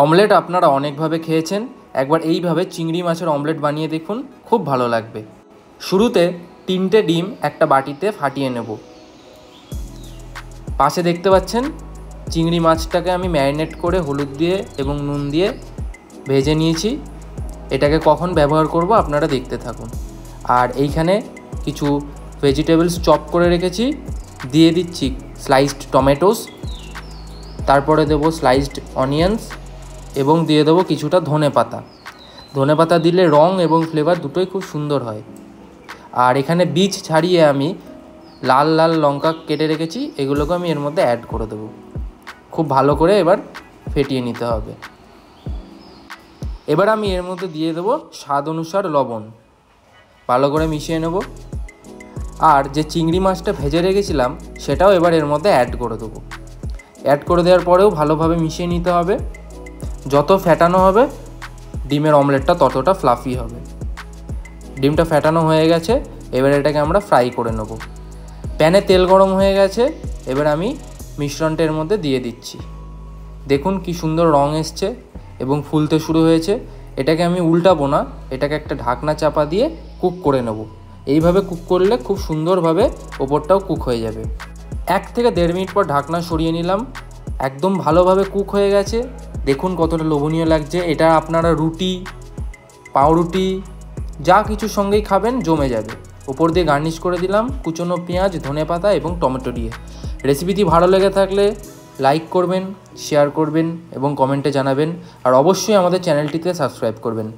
Omelette আপনারা অনেকভাবে খেয়েছেন, একবার এইভাবে চিংড়ি মাছের অমলেট বানিয়ে দেখুন, খুব ভালো লাগবে। শুরুতে 3টে ডিম একটা বাটিতে ফাটিয়ে নেব। পাশে দেখতে পাচ্ছেন চিংড়ি মাছটাকে আমি ম্যারিনেট করে হলুদ দিয়ে এবং নুন দিয়ে ভেজে নিয়েছি। এটাকে কখন ব্যবহার করব আপনারা দেখতে থাকুন। আর এইখানে কিছু ভেজিটেবলস চপ করে রেখেছি, দিয়ে দিচ্ছি স্লাইসড টমেটোস, তারপরে দেবো স্লাইসড অনিয়ন্স এবং দিয়ে দেবো কিছুটা ধনেপাতা। ধনেপাতা দিলে রং এবং ফ্লেভার দুটোই খুব সুন্দর হয়। আর এখানে বীজ ছাড়িয়ে আমি লাল লাল লঙ্কা কেটে রেখেছি, এগুলোকে আমি এর মধ্যে অ্যাড করে দেবো। খুব ভালো করে এবার ফেটিয়ে নিতে হবে। এবার আমি এর মধ্যে দিয়ে দেবো স্বাদ অনুসার লবণ, ভালো করে মিশিয়ে নেব। আর যে চিংড়ি মাছটা ভেজে রেখেছিলাম সেটাও এবার এর মধ্যে অ্যাড করে দেবো। অ্যাড করে দেওয়ার পরেও ভালোভাবে মিশিয়ে নিতে হবে। যত ফ্যাটানো হবে ডিমের অমলেটটা ততটা ফ্লাফি হবে। ডিমটা ফ্যাটানো হয়ে গেছে, এবার এটাকে আমরা ফ্রাই করে নেব। প্যানে তেল গরম হয়ে গেছে, এবার আমি মিশ্রণটা এর মধ্যে দিয়ে দিচ্ছি। দেখুন কি সুন্দর রং এসছে এবং ফুলতে শুরু হয়েছে। এটাকে আমি উল্টাবো না, এটাকে একটা ঢাকনা চাপা দিয়ে কুক করে নেব। এইভাবে কুক করলে খুব সুন্দরভাবে ওপরটাও কুক হয়ে যাবে। 1 থেকে 1.5 মিনিট পর ঢাকনা সরিয়ে নিলাম। একদম ভালোভাবে কুক হয়ে গেছে। দেখুন কতটা লোভনীয় লাগছে। এটা আপনারা রুটি, পাউরুটি যা কিছুর সঙ্গেই খাবেন জমে যাবে। ওপর দিয়ে গার্নিশ করে দিলাম কুচনো পেঁয়াজ, ধনেপাতা এবং টমেটো দিয়ে। রেসিপিটি ভালো লেগে থাকলে লাইক করবেন, শেয়ার করবেন এবং কমেন্টে জানাবেন। আর অবশ্যই আমাদের চ্যানেলটিতে সাবস্ক্রাইব করবেন।